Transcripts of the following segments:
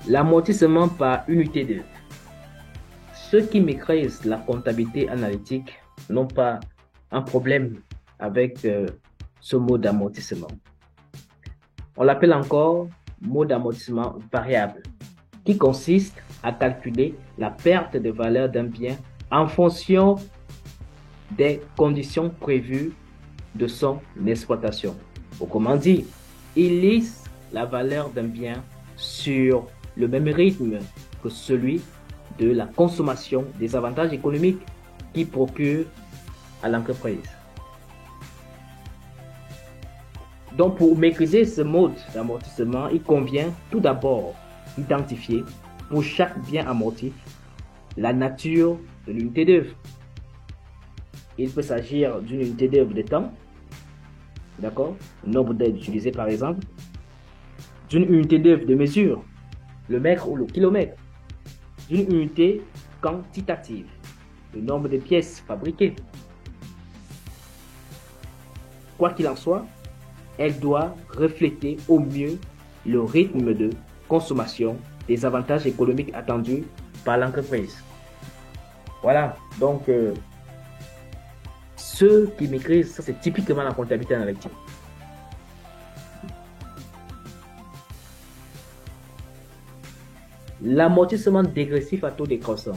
L'amortissement par unité d'œuvre. Ceux qui maîtrisent la comptabilité analytique n'ont pas un problème avec ce mot d'amortissement. On l'appelle encore mot d'amortissement variable, qui consiste à calculer la perte de valeur d'un bien en fonction des conditions prévues de son exploitation. Autrement dit, il lisse la valeur d'un bien sur le même rythme que celui de la consommation des avantages économiques qu'il procure à l'entreprise. Donc, pour maîtriser ce mode d'amortissement, il convient tout d'abord d'identifier pour chaque bien amorti la nature de l'unité d'œuvre. Il peut s'agir d'une unité d'œuvre de temps, d'accord, le nombre d'heures utilisées par exemple, d'une unité d'œuvre de mesure, le mètre ou le kilomètre, d'une unité quantitative, le nombre de pièces fabriquées. Quoi qu'il en soit, elle doit refléter au mieux le rythme de consommation des avantages économiques attendus par l'entreprise. Voilà, donc ceux qui maîtrisent, ça c'est typiquement la comptabilité analytique. L'amortissement dégressif à taux décroissant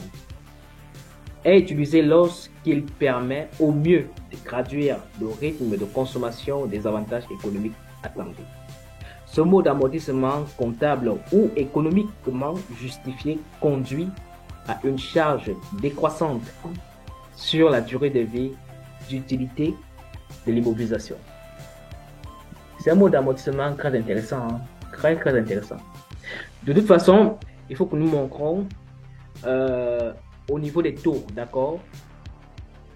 est utilisé lorsqu'il permet au mieux de traduire le rythme de consommation des avantages économiques attendus. Ce mode d'amortissement comptable ou économiquement justifié conduit à une charge décroissante sur la durée de vie d'utilité de l'immobilisation. C'est un mode d'amortissement très intéressant, hein? Très intéressant. De toute façon, il faut que nous montrons au niveau des taux, d'accord,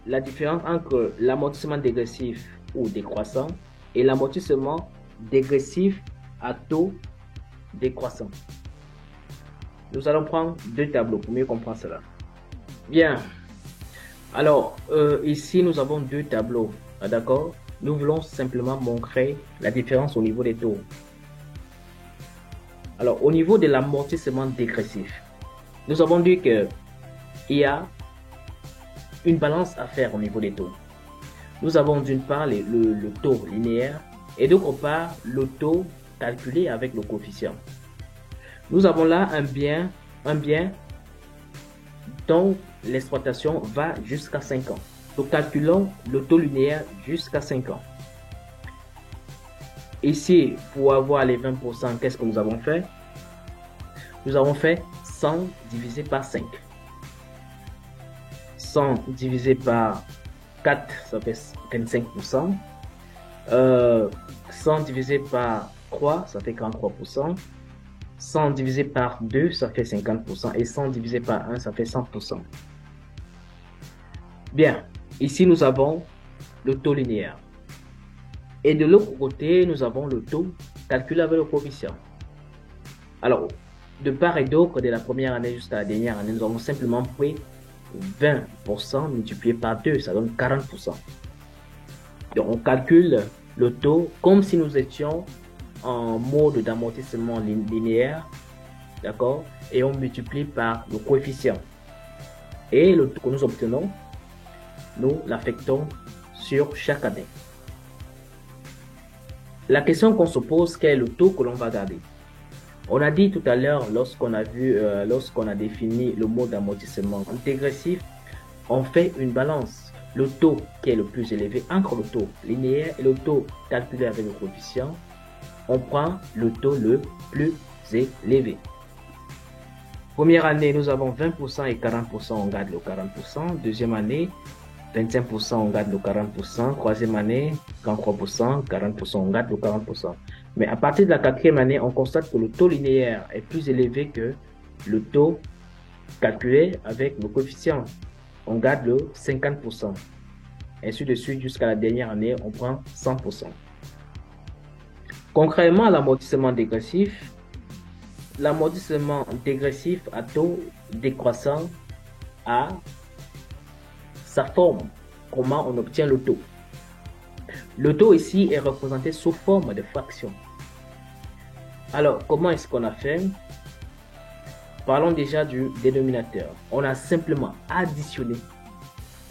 la différence entre l'amortissement dégressif ou décroissant et l'amortissement dégressif à taux décroissant. Nous allons prendre deux tableaux pour mieux comprendre cela. Bien. Alors, ici, nous avons deux tableaux, d'accord? Nous voulons simplement montrer la différence au niveau des taux. Alors, au niveau de l'amortissement dégressif, nous avons dit qu'il y a une balance à faire au niveau des taux. Nous avons d'une part le taux linéaire et d'autre part le taux calculé avec le coefficient. Nous avons là un bien dont l'exploitation va jusqu'à 5 ans. Donc, calculons le taux linéaire jusqu'à 5 ans. Ici, pour avoir les 20%, qu'est-ce que nous avons fait? Nous avons fait 100 divisé par 5. 100 divisé par 4, ça fait 25%. 100 divisé par 3, ça fait 43%. 100 divisé par 2, ça fait 50%. Et 100 divisé par 1, ça fait 100%. Bien, ici nous avons le taux linéaire. Et de l'autre côté, nous avons le taux calculé avec le coefficient. Alors, de part et d'autre, de la première année jusqu'à la dernière année, nous avons simplement pris 20% multiplié par 2, ça donne 40%. Donc, on calcule le taux comme si nous étions en mode d'amortissement linéaire, d'accord? Et on multiplie par le coefficient. Et le taux que nous obtenons, nous l'affectons sur chaque année. La question qu'on se pose, quel est le taux que l'on va garder? On a dit tout à l'heure, lorsqu'on a défini le mode d'amortissement dégressif, on fait une balance. Le taux qui est le plus élevé entre le taux linéaire et le taux calculé avec le coefficient, on prend le taux le plus élevé. Première année, nous avons 20% et 40%, on garde le 40%. Deuxième année, 25%, on garde le 40%. Troisième année, 33%, 40%, on garde le 40%. Mais à partir de la quatrième année, on constate que le taux linéaire est plus élevé que le taux calculé avec le coefficient. On garde le 50%. Ainsi de suite, jusqu'à la dernière année, on prend 100%. Concrètement, l'amortissement dégressif à taux décroissant a sa forme. Comment on obtient le taux? Le taux ici est représenté sous forme de fraction. Alors, comment est-ce qu'on a fait? Parlons déjà du dénominateur. On a simplement additionné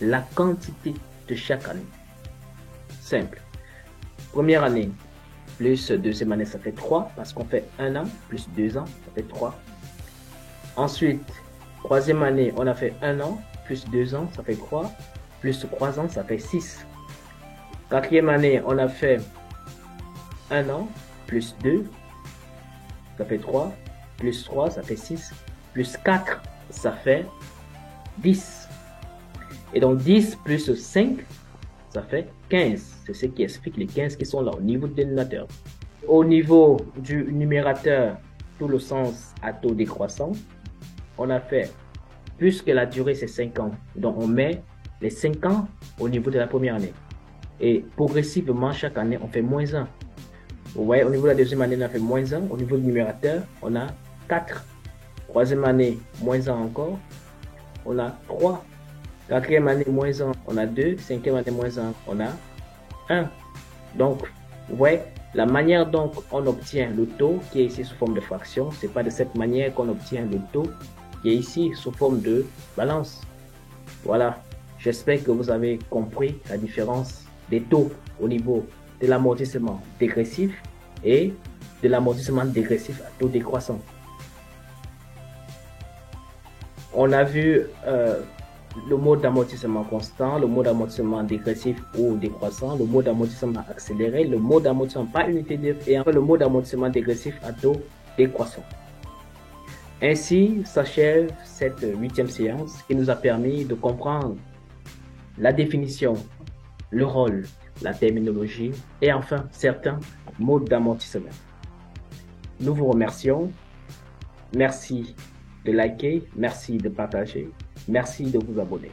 la quantité de chaque année. Simple. Première année plus deuxième année, ça fait 3 parce qu'on fait 1 an plus 2 ans, ça fait 3. Ensuite, troisième année, on a fait 1 an plus 2 ans, ça fait 3. Plus 3 ans, ça fait 6. Quatrième année, on a fait 1 an plus 2, ça fait 3. Plus 3, ça fait 6. Plus 4, ça fait 10. Et donc 10 plus 5, ça fait 15. C'est ce qui explique les 15 qui sont là au niveau du dénominateur. Au niveau du numérateur, tout le sens à taux décroissant, on a fait, puisque la durée c'est 5 ans, donc on met les 5 ans au niveau de la première année. Et progressivement, chaque année, on fait moins 1. Vous voyez, au niveau de la deuxième année, on a fait moins 1. Au niveau du numérateur, on a 4. Troisième année, moins 1 encore, on a 3. Quatrième année, moins 1, on a 2. Cinquième année, moins 1, on a 1. Donc, vous voyez, la manière dont on obtient le taux qui est ici sous forme de fraction, c'est pas de cette manière qu'on obtient le taux qui est ici sous forme de balance. Voilà, j'espère que vous avez compris la différence des taux au niveau de l'amortissement dégressif et de l'amortissement dégressif à taux décroissant. On a vu le mode d'amortissement constant, le mode d'amortissement dégressif ou décroissant, le mode d'amortissement accéléré, le mode d'amortissement par unité d'œuvre et enfin le mode d'amortissement dégressif à taux décroissant. Ainsi s'achève cette 8e séance qui nous a permis de comprendre la définition, le rôle, la terminologie et enfin certains modes d'amortissement. Nous vous remercions. Merci de liker, merci de partager, merci de vous abonner.